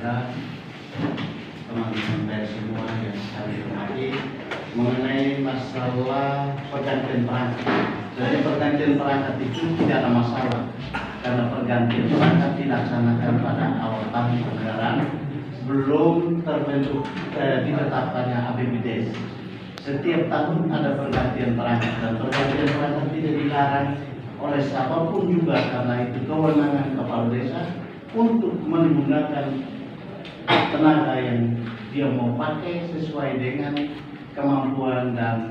saudara, teman-teman pers semua yang saya hormati, mengenai masalah pergantian perangkat. Jadi pergantian perangkat itu tidak ada masalah, karena pergantian perangkat dilaksanakan pada awal tahun anggaran belum terbentuk ditetapkannya APBDes. Setiap tahun ada pergantian perangkat, dan pergantian perangkat tidak dilarang oleh siapapun juga, karena itu kewenangan kepala desa untuk menggunakan tenaga yang dia mau pakai sesuai dengan kemampuan dan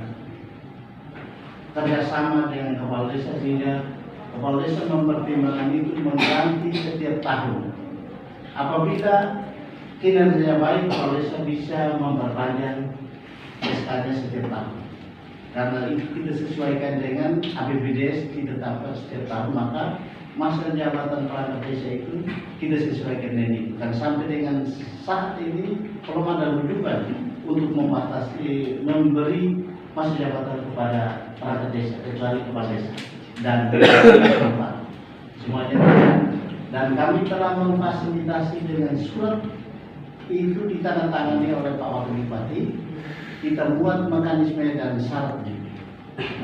kerjasama dengan kepala desa, sehingga kepala desa mempertimbangkan itu mengganti setiap tahun. Apabila kinerja baik, kepala desa bisa memperpanjang SK-nya setiap tahun. Karena itu kita sesuaikan dengan APBDes ditetapkan setiap tahun, maka masa jabatan perangkat desa itu kita sesuaikan dengan itu. Dan sampai dengan saat ini belum ada rujukan untuk membatasi memberi masa jabatan kepada perangkat desa kecuali kepala desa dan semuanya. Dan kami telah memfasilitasi dengan surat itu ditandatangani oleh Pak Wakil Bupati. Kita buat mekanisme dan syaratnya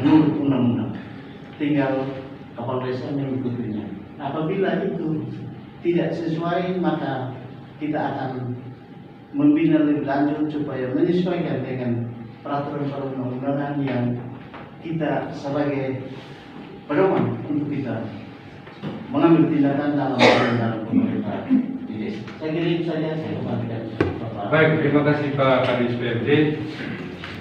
menurut undang-undang. Tinggal kepala desa mengikutinya. Apabila itu tidak sesuai, maka kita akan membina lebih lanjut supaya menyesuaikan dengan peraturan perundang-undangan yang kita sebagai pedoman untuk kita mengambil tindakan dalam pemerintahan di desa. Saya kira itu saja, saya kembalikan. Baik, terima kasih Pak Kadis PRD.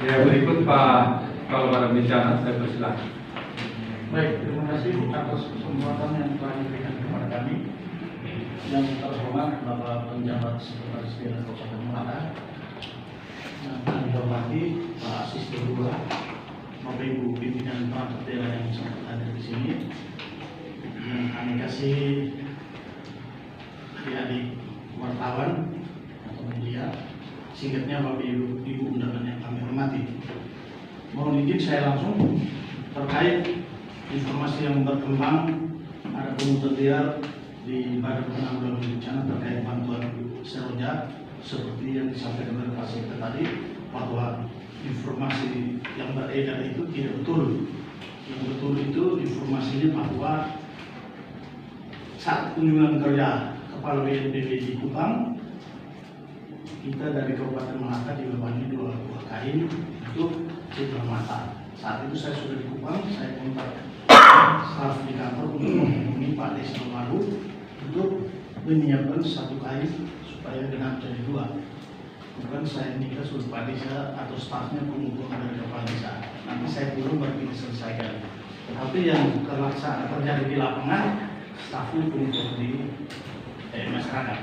Ya, berikut Pak Kepala Bencana, saya persilakan. Baik, terima kasih atas kesempatan yang telah diberikan kepada kami. Yang terhormat Bapak Penjabat Sekretaris Daerah Kabupaten Melaka, yang kami hormati Pak Asisten Lurah, Bapak Ibu pimpinan perangkat daerah yang sangat hadir di sini, yang kami kasih adik-adik wartawan atau media, singkatnya Bapak Ibu undangan yang kami hormati. Mohon izin saya langsung terkait informasi yang berkembang, ada pemutar liar di Badan Penanggulangan Bencana terkait bantuan seroja seperti yang disampaikan oleh Pak Sekda tadi, bahwa informasi yang beredar itu tidak betul. Yang betul itu informasinya bahwa saat kunjungan kerja Kepala BNPB di Kupang, kita dari Kabupaten Melaka dibebangi 2 kain untuk cindera mata. Saat itu saya sudah di Kupang, saya kontak staf di kantor untuk menghubungi Pak Desa Baru untuk menyiapkan 1 kain supaya genap jadi 2. Bukan saya nikah suruh Pak Desa atau stafnya pengumpulkan dari kepala desa. Nanti saya turun baru kita selesaikan. Tetapi yang terjadi di lapangan, stafnya pengumpul di masyarakat.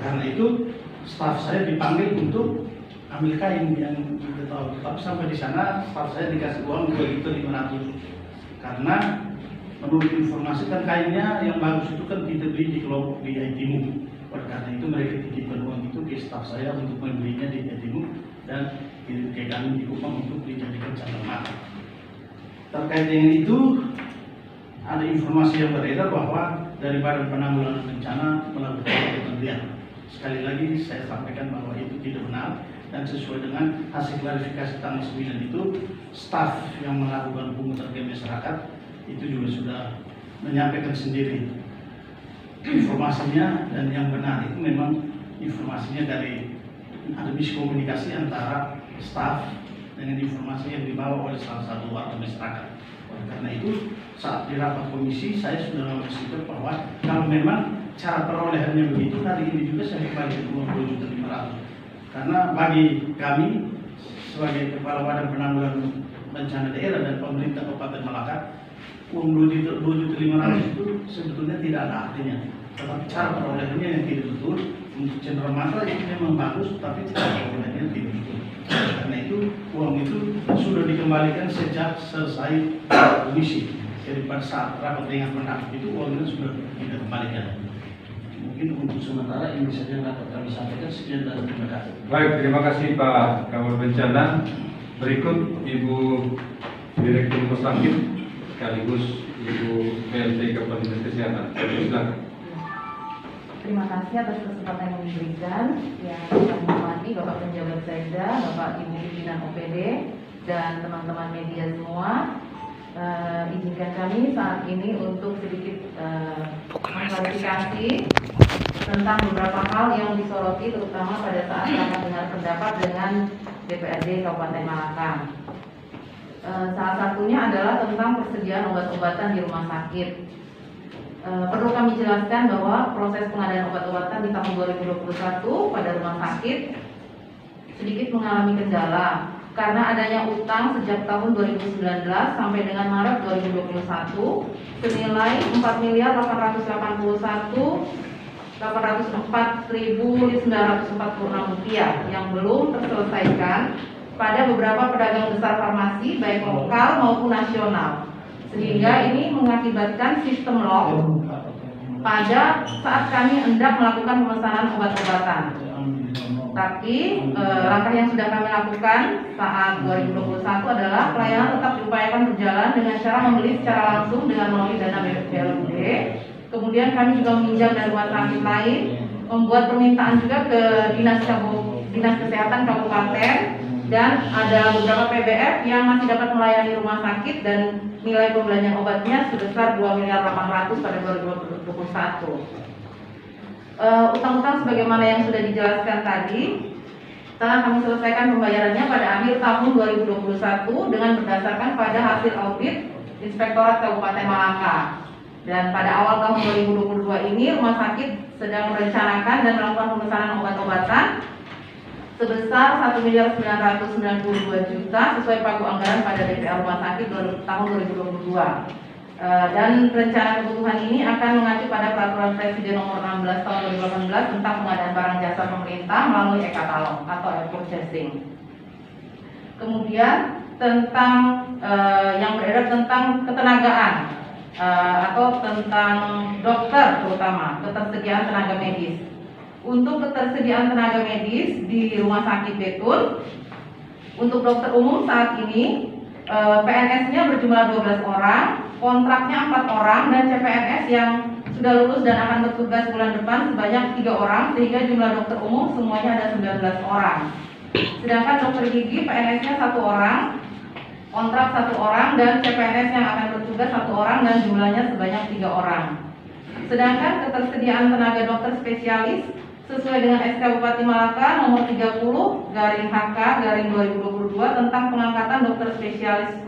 Karena itu staf saya dipanggil untuk ambil kain yang kita tahu. Tapi sampai di sana staf saya dikasih uang 2.500.000. Karena menurut informasi kan kainnya yang bagus itu kan kita beli di kelompok di Aitimu. Karena itu mereka titipkan uang itu ke staf saya untuk membelinya di Aitimu dan ke kami di Kupang untuk dijadikan candang mata. Terkait dengan itu ada informasi yang beredar bahwa dari Badan Penanggulangan Bencana melakukan penelitian. Sekali lagi saya sampaikan bahwa itu tidak benar, dan sesuai dengan hasil klarifikasi tanggal 9 itu, staf yang melakukan pemutar ke masyarakat itu juga sudah menyampaikan sendiri informasinya, dan yang benar itu memang informasinya dari ada miskomunikasi antara staf dengan informasi yang dibawa oleh salah satu warga masyarakat. Karena itu saat di rapat komisi saya sudah memastikan bahwa kalau memang cara perolehannya begitu, hari ini juga saya kembali uang 2.500.000. Karena bagi kami sebagai Kepala Badan Penanggulangan Bencana Daerah dan pemerintah Kabupaten Melaka, uang 2.500.000 itu sebetulnya tidak ada artinya. Tetapi cara perolehannya yang tidak betul. Untuk cendera mata itu memang bagus, tapi cara perolehannya tidak betul. Karena itu uang itu sudah dikembalikan sejak selesai komisi. Jadi pada saat rapat dengan penangkap itu uangnya sudah kita kembalikan. Mungkin untuk sementara ini saja dapat kami sampaikan. Sekian dan terima kasih. Baik, terima kasih Pak Kepala Bencana. Berikut Ibu Direktur Rumah Sakit sekaligus Ibu PLT Kabupaten Kesehatan. Silakan. Terima kasih atas kesempatan yang diberikan. Yang kami hormati Bapak Penjabat Sekda, Bapak Ibu Pimpinan OPD, dan teman-teman media semua. Izinkan kami saat ini untuk sedikit mengklarifikasi tentang beberapa hal yang disoroti, terutama pada saat rapat dengar pendapat dengan DPRD Kabupaten Malaka. Salah satunya adalah tentang persediaan obat-obatan di rumah sakit. Perlu kami jelaskan bahwa proses pengadaan obat-obatan di tahun 2021 pada rumah sakit sedikit mengalami kendala karena adanya utang sejak tahun 2019 sampai dengan Maret 2021 senilai 4.881.804.946 rupiah yang belum terselesaikan pada beberapa pedagang besar farmasi baik lokal maupun nasional, sehingga ini mengakibatkan sistem lock pada saat kami hendak melakukan pemesanan obat-obatan. Tapi langkah yang sudah kami lakukan saat 2021 adalah pelayanan tetap diupayakan berjalan dengan cara membeli secara langsung dengan melalui dana BPLUD. Kemudian kami juga meminjam dari rumah sakit lain, membuat permintaan juga ke Dinas Kesehatan Kabupaten, dan ada beberapa PBF yang masih dapat melayani rumah sakit dan nilai pembelanjaan obatnya sebesar 2.800.000.000 pada 2021. Utang-utang sebagaimana yang sudah dijelaskan tadi telah kami selesaikan pembayarannya pada akhir tahun 2021 dengan berdasarkan pada hasil audit Inspektorat Kabupaten Malaka. Dan pada awal tahun 2022 ini rumah sakit sedang merencanakan dan melakukan pemesanan obat-obatan sebesar 1.992.000.000 sesuai pagu anggaran pada DPR rumah sakit tahun 2022. Dan rencana kebutuhan ini akan mengacu pada Peraturan Presiden Nomor 16 Tahun 2018 tentang pengadaan barang jasa pemerintah melalui e-katalog atau e-purchasing. Kemudian tentang yang beredar tentang ketenagaan atau tentang dokter, terutama ketersediaan tenaga medis. Untuk ketersediaan tenaga medis di Rumah Sakit Betun, untuk dokter umum saat ini PNS-nya berjumlah 12 orang, kontraknya 4 orang, dan CPNS yang sudah lulus dan akan bertugas bulan depan sebanyak 3 orang, sehingga jumlah dokter umum semuanya ada 19 orang. Sedangkan dokter gigi PNS-nya 1 orang, kontrak 1 orang, dan CPNS yang akan bertugas 1 orang dan jumlahnya sebanyak 3 orang. Sedangkan ketersediaan tenaga dokter spesialis sesuai dengan SK Bupati Malaka nomor 30/HK/2022 tentang pengangkatan dokter spesialis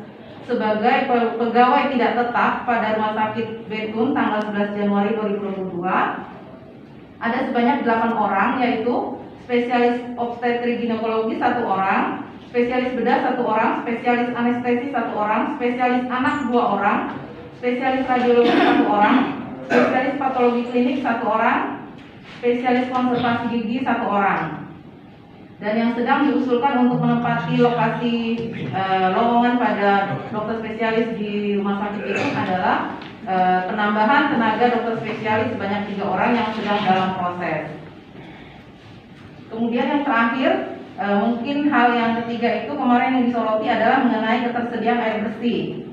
sebagai pegawai tidak tetap pada Rumah Sakit Betun tanggal 11 Januari 2022 ada sebanyak 8 orang, yaitu spesialis obstetri ginekologi 1 orang, spesialis bedah 1 orang, spesialis anestesi 1 orang, spesialis anak 2 orang, spesialis radiologi 1 orang, spesialis patologi klinik 1 orang, spesialis konservasi gigi 1 orang. Dan yang sedang diusulkan untuk menempati lokasi lowongan pada dokter spesialis di rumah sakit itu adalah penambahan tenaga dokter spesialis sebanyak 3 orang yang sedang dalam proses. Kemudian yang terakhir, mungkin hal yang ketiga itu kemarin yang disoroti adalah mengenai ketersediaan air bersih.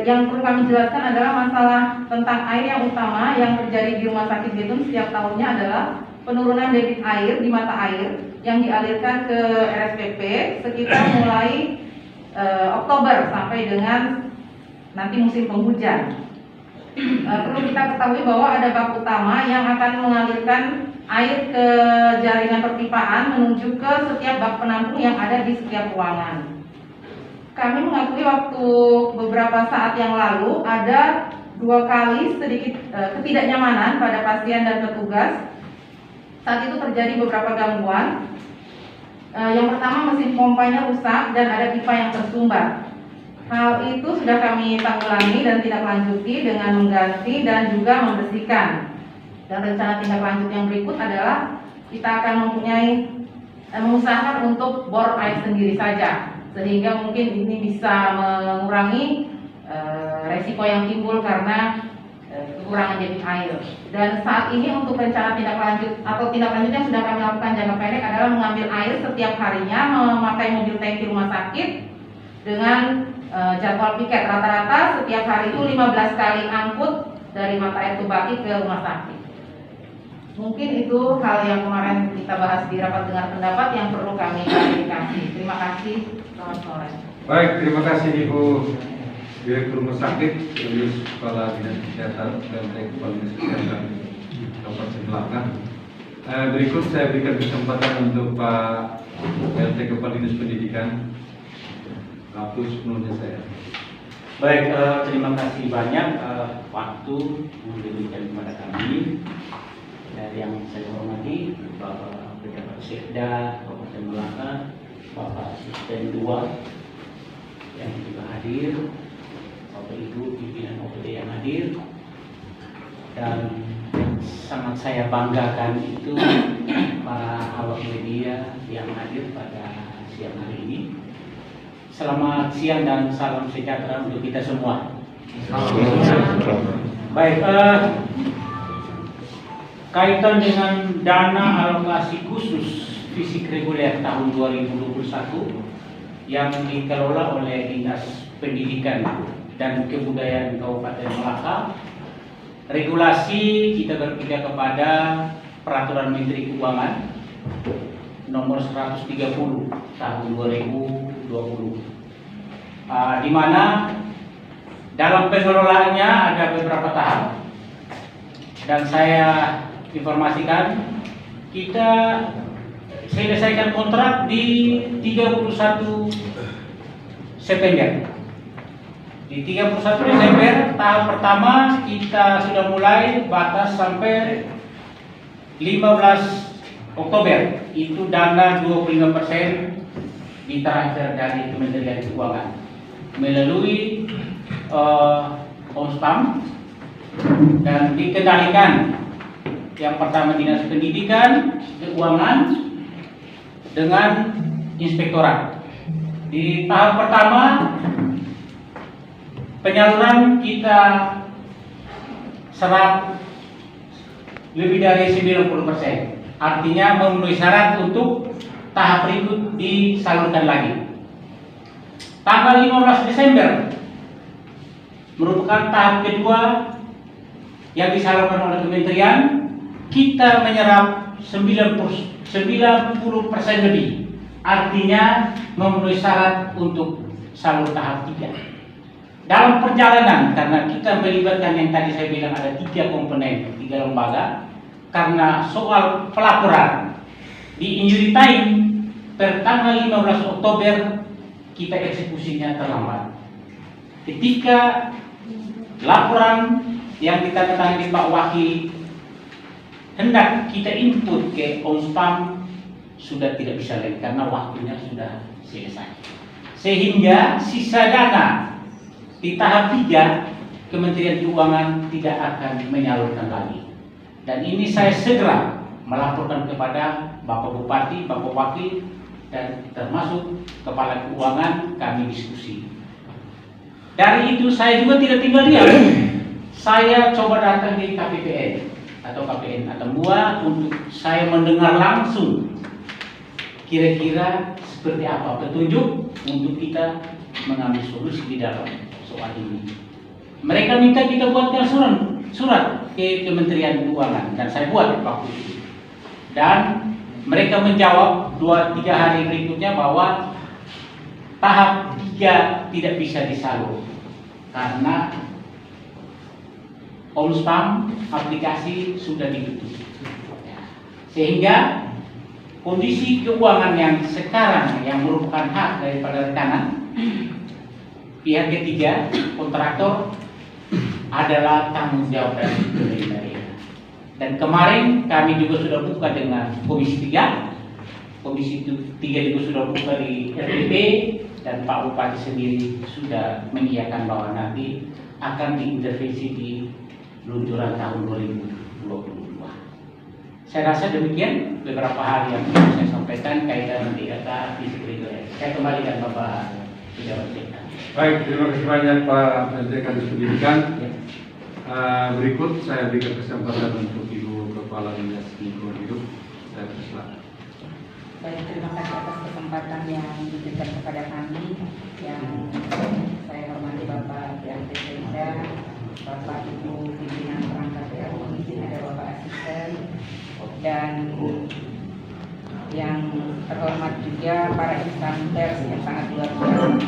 Yang perlu kami jelaskan adalah masalah tentang air yang utama yang terjadi di Rumah Sakit Betun setiap tahunnya adalah penurunan debit air di mata air yang dialirkan ke RSPP sekitar mulai Oktober sampai dengan nanti musim penghujan. Perlu kita ketahui bahwa ada bak utama yang akan mengalirkan air ke jaringan perpipaan menuju ke setiap bak penampung yang ada di setiap ruangan. Kami mengakui waktu beberapa saat yang lalu ada 2 kali sedikit ketidaknyamanan pada pasien dan petugas. Saat itu terjadi beberapa gangguan. Yang pertama, mesin pompanya rusak dan ada pipa yang tersumbat. Hal itu sudah kami tanggulangi dan tindak lanjuti dengan mengganti dan juga membersihkan. Dan rencana tindak lanjut yang berikut adalah kita akan mengusahakan untuk bor air sendiri saja, sehingga mungkin ini bisa mengurangi resiko yang timbul karena kekurangan debit air. Dan saat ini untuk rencana tindak lanjut atau tindak lanjut yang sudah kami lakukan jangka pendek adalah mengambil air setiap harinya memakai mobil tangki rumah sakit dengan jadwal piket. Rata-rata setiap hari itu 15 kali angkut dari mata air Tubaki ke rumah sakit. Mungkin itu hal yang kemarin kita bahas di rapat dengar pendapat yang perlu kami klarifikasi. Terima kasih. Selamat sore. Baik, terima kasih Ibu Direktur Rumah Sakit, sekaligus Kepala Dinas Kesehatan dan Kepala Dinas Kesehatan Kabupaten Melaka. Berikut saya berikan kesempatan untuk Pak LT Kepala Dinas Pendidikan. Waktu sepenuhnya saya. Baik, terima kasih banyak waktu yang diberikan kepada kami. Dari yang saya hormati Bapak Pejabat Sekda Kabupaten Melaka, Bapak Asisten 2 yang juga hadir, Bapak Ibu pimpinan OPD yang hadir, dan sangat saya banggakan itu para awak media yang hadir pada siang hari ini. Selamat siang dan salam sejahtera untuk kita semua. Baik, kaitan dengan dana alokasi khusus fisik reguler tahun 2021 yang dikelola oleh Dinas Pendidikan dan Kebudayaan Kabupaten Melaka, regulasi kita berpijak kepada Peraturan Menteri Keuangan nomor 130 tahun 2020, di mana dalam pengelolaannya ada beberapa tahap, dan saya informasikan kita selesaikan kontrak di 31 September. Di 31 Desember tahap pertama kita sudah mulai batas sampai 15 Oktober. Itu dana 25% ditransfer dari Kementerian Keuangan melalui Omspam dan dikendalikan yang pertama Dinas Pendidikan, Keuangan dengan Inspektorat. Di tahap pertama penyaluran kita serap lebih dari 90%, artinya memenuhi syarat untuk tahap berikut disalurkan lagi. Tanggal 15 Desember merupakan tahap kedua yang disalurkan oleh Kementerian. Kita menyerap 90% lebih, artinya memenuhi syarat untuk salur tahap 3. Dalam perjalanan, karena kita melibatkan yang tadi saya bilang ada 3 komponen, 3 lembaga, karena soal pelaporan di injury time per tanggal 15 Oktober kita eksekusinya terlambat. Ketika laporan yang ditandatangani Pak Wakil hendak kita input ke Omspam sudah tidak bisa lagi karena waktunya sudah selesai. Sehingga sisa dana di tahap 3 Kementerian Keuangan tidak akan menyalurkan lagi. Dan ini saya segera melaporkan kepada Bapak Bupati, Bapak Wakil, dan termasuk Kepala Keuangan, kami diskusi. Dari itu saya juga tidak tinggal diam. Saya coba datang di KPPN atau KPN atau MUA untuk saya mendengar langsung kira-kira seperti apa petunjuk untuk kita mengambil solusi di dalam soal ini. Mereka minta kita buatkan surat ke Kementerian Keuangan dan saya buat waktu itu. Dan mereka menjawab 2-3 hari berikutnya bahwa tahap 3 tidak bisa disalur karena Omspam aplikasi sudah ditutup. Sehingga kondisi keuangan yang sekarang yang merupakan hak daripada rekanan pihak ketiga kontraktor adalah tanggung jawab dari pemerintah daerah. Dan kemarin kami juga sudah buka dengan Komisi 3. Komisi 3 juga sudah buka di RPP dan Pak Bupati sendiri sudah mengiyakan bahwa nanti akan diintervensi di luncuran tahun 2022. Saya rasa demikian beberapa hal yang saya sampaikan kaitan dengan data fisik reguler. Saya kembalikan Bapak Pejabat Sekda. Baik, terima kasih banyak Pak LT Kadis Pendidikan. Berikut saya berikan kesempatan untuk Ibu Kepala Dinas Lingkungan Hidup. Saya persilakan. Baik, terima kasih atas kesempatan yang diberikan kepada kami. Yang saya hormati Bapak LT Sekda, Bapak Ibu pimpinan perangkat RW, izin ada Bapak Asisten, dan yang terhormat juga para insan pers yang sangat luar biasa.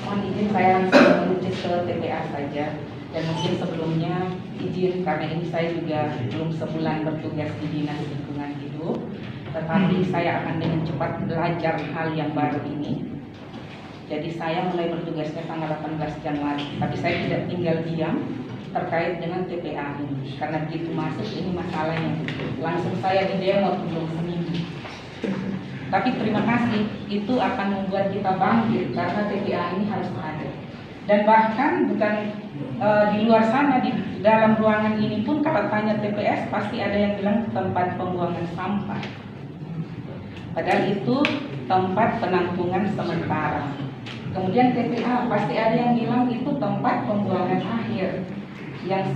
Mohon izin saya langsung menuju ke TPA saja. Dan mungkin sebelumnya izin, karena ini saya juga belum sebulan bertugas di Dinas Lingkungan Hidup, tetapi saya akan dengan cepat belajar hal yang baru ini. Jadi saya mulai bertugasnya tanggal 18 Januari, tapi saya tidak tinggal diam terkait dengan TPA ini, karena begitu masuk ini masalahnya langsung saya didemo belum seminggu. Tapi terima kasih, itu akan membuat kita bangkit karena TPA ini harus ada. Dan bahkan bukan di luar sana, di dalam ruangan ini pun kalau tanya TPS pasti ada yang bilang tempat pembuangan sampah. Padahal itu tempat penampungan sementara. Kemudian TPA pasti ada yang bilang itu tempat pembuangan akhir, yang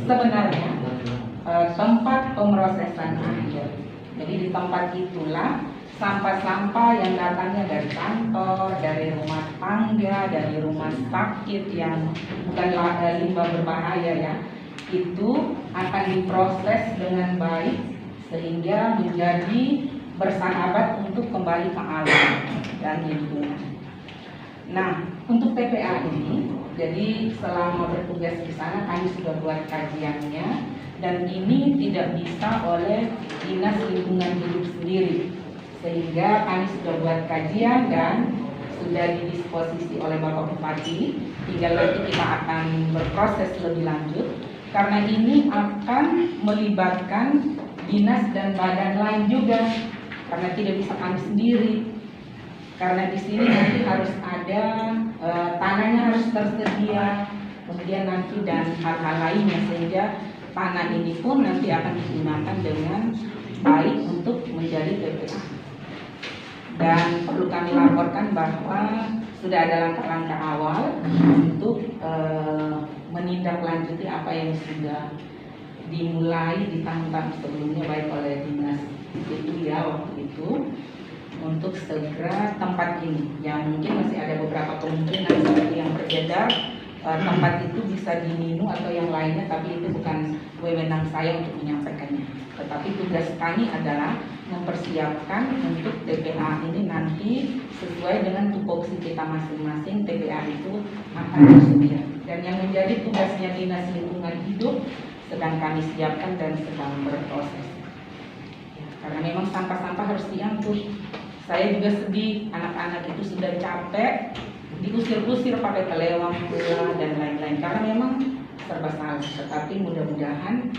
sebenarnya tempat pemrosesan akhir. Jadi di tempat itulah sampah-sampah yang datangnya dari kantor, dari rumah tangga, dari rumah sakit yang bukan limbah berbahaya ya, itu akan diproses dengan baik sehingga menjadi bersahabat untuk kembali ke alam dan lingkungan. Nah, untuk TPA ini, jadi selama bertugas di sana kami sudah buat kajiannya, dan ini tidak bisa oleh Dinas Lingkungan Hidup sendiri, sehingga kami sudah buat kajian dan sudah didisposisi oleh Bapak Bupati. Tinggal nanti kita akan berproses lebih lanjut, karena ini akan melibatkan dinas dan badan lain juga, karena tidak bisa kami sendiri. Karena di sini nanti harus ada tanahnya harus tersedia, kemudian nanti dan hal-hal lainnya, sehingga tanah ini pun nanti akan digunakan dengan baik untuk menjadi TPA. Dan perlu kami laporkan bahwa sudah ada langkah-langkah awal untuk menindaklanjuti apa yang sudah dimulai di tahun-tahun sebelumnya baik oleh dinas itu ya waktu itu, untuk segera tempat ini yang mungkin masih ada beberapa kemungkinan seperti yang beredar, tempat itu bisa diminu atau yang lainnya, tapi itu bukan wewenang saya untuk menyampaikannya. Tetapi tugas kami adalah mempersiapkan untuk TPA ini nanti sesuai dengan tupoksi kita masing-masing. TPA itu akan tersedia, dan yang menjadi tugasnya Dinas Lingkungan Hidup sedang kami siapkan dan sedang berproses ya, karena memang sampah-sampah harus diangkut. Saya juga sedih, anak-anak itu sudah capek diusir-usir pakai kelewang pula dan lain-lain, karena memang serba salah. Tetapi mudah-mudahan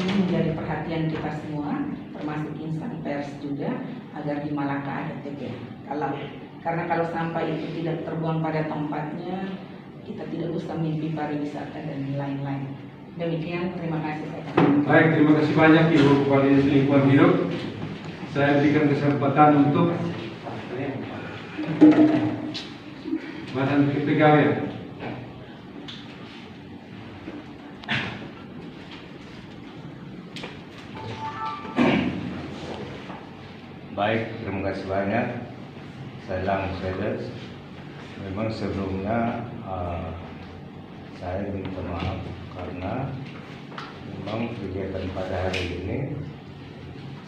ini menjadi perhatian kita semua, termasuk insan pers juga, agar di Malaka ada TPA. Karena kalau sampah itu tidak terbuang pada tempatnya, kita tidak usah mimpi pariwisata dan lain-lain. Demikian, terima kasih. Baik, terima kasih banyak Ibu Kepala Dinas Lingkungan Hidup. Saya berikan kesempatan untuk Badan Kepegawaian. Baik, terima kasih banyak. Salam Sedes. Memang sebelumnya saya minta maaf karena memang kegiatan pada hari ini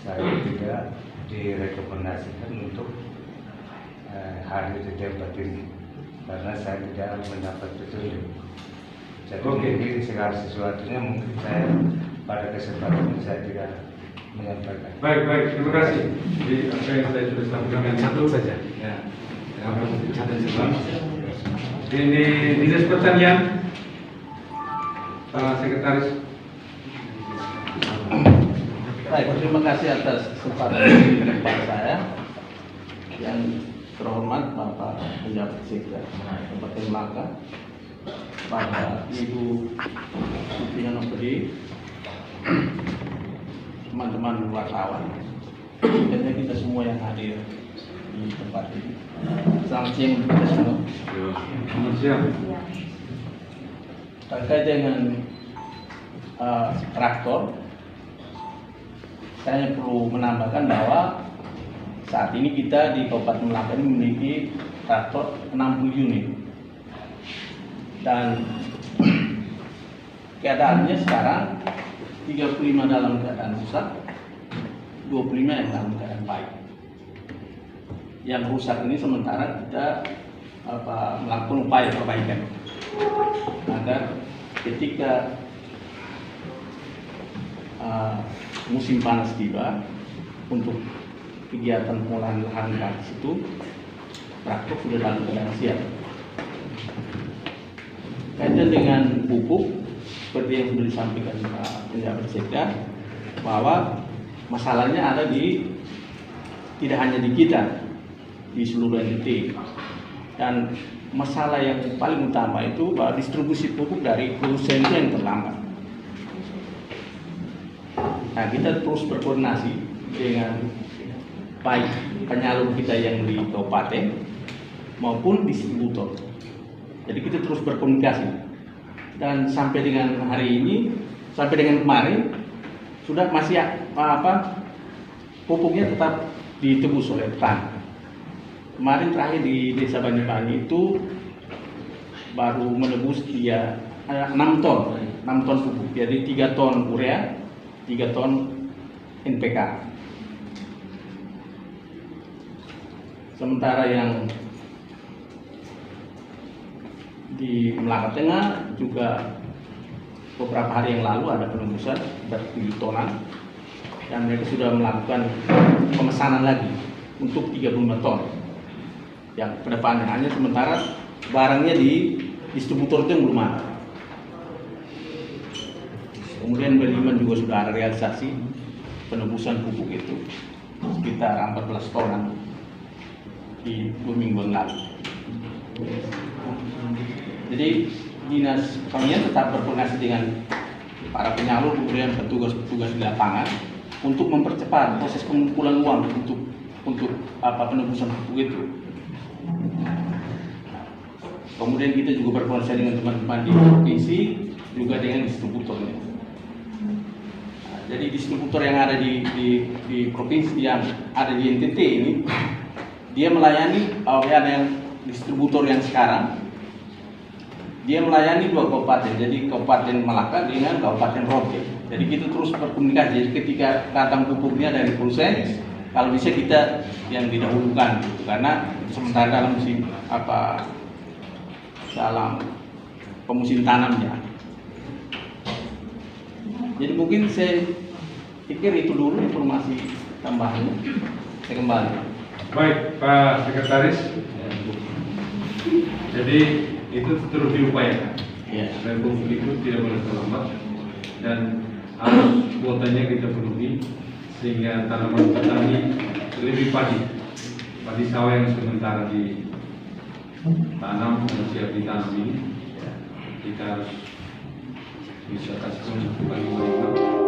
saya tidak direkomendasikan untuk hadir di tempat ini karena saya tidak mendapat petunjuk. Jadi mungkin segala sesuatunya mungkin saya pada kesempatan ini saya tidak menyampaikan. Baik, terima kasih. Jadi apa yang saya sudah sampaikan satu saja. Ya. Ini Dinas Pertanian, Pak Sekretaris. Baik, terima kasih atas kesempatan kepada saya. Yang terhormat Bapak Pejabat Sekda Kabupaten Malaka, Bapak Ibu pimpinan OPD, teman-teman wartawan, dan kita semua yang hadir di tempat ini. Selamat siang untuk kita semua. Selamat siang. Terkait dengan traktor, saya perlu menambahkan bahwa saat ini kita di Kabupaten Malaka ini memiliki traktor 60 unit, dan keadaannya sekarang 35 dalam keadaan rusak, 25 yang dalam keadaan baik. Yang rusak ini sementara kita melakukan upaya perbaikan agar ketika musim panas tiba untuk kegiatan pengolahan lahan gambut itu traktor sudah dalam keadaan siap. Kaitan dengan pupuk, seperti yang sudah disampaikan Pak Penjabat Sekda, bahwa masalahnya ada tidak hanya di kita, di seluruh NTT. Dan masalah yang paling utama itu bahwa distribusi pupuk dari produsen itu yang terlambat. Nah, kita terus berkoordinasi dengan baik penyalur kita yang di kabupaten maupun distributor. Jadi kita terus berkomunikasi, dan sampai dengan hari ini, sampai dengan kemarin sudah masih pupuknya tetap ditebus oleh petani. Kemarin terakhir di Desa Banyuwangi itu baru menebus 6 ton pupuk, jadi 3 ton urea, 3 ton NPK. Sementara yang di Melaka Tengah juga beberapa hari yang lalu ada penembusan dari 7 tonan, dan mereka sudah melakukan pemesanan lagi untuk 35 ton yang kedepannya. Hanya sementara barangnya di distributor itu yang belum ada. Kemudian Beliman juga sudah ada realisasi penebusan pupuk itu sekitar 14 tonan di 2 minggu yang lalu. Jadi Dinas Pertanian tetap berkoordinasi dengan para penyalur, kemudian petugas-petugas di lapangan untuk mempercepat proses pengumpulan uang untuk penebusan pupuk itu. Kemudian kita juga berkoordinasi dengan teman-teman di provinsi, juga dengan distributornya. Nah, jadi distributor yang ada di provinsi yang ada di NTT ini, dia melayani ada yang distributor yang sekarang, dia melayani 2 kabupaten, jadi Kabupaten Melaka dengan Kabupaten Rote. Jadi kita terus berkomunikasi. Jadi ketika datang pupuknya dari produsen, kalau bisa kita yang didahulukan, gitu. Karena sementara dalam musim tanamnya. Jadi mungkin saya pikir itu dulu informasi tambahannya. Saya kembali. Baik, Pak Sekretaris. Jadi itu terus diupayakan. Ya. Dan pupuk itu tidak boleh terlambat, dan harus kuotanya kita penuhi sehingga tanaman petani lebih padi sawah yang sementara ditanam dan siap ditanam ini kita harus bisa kasih kembali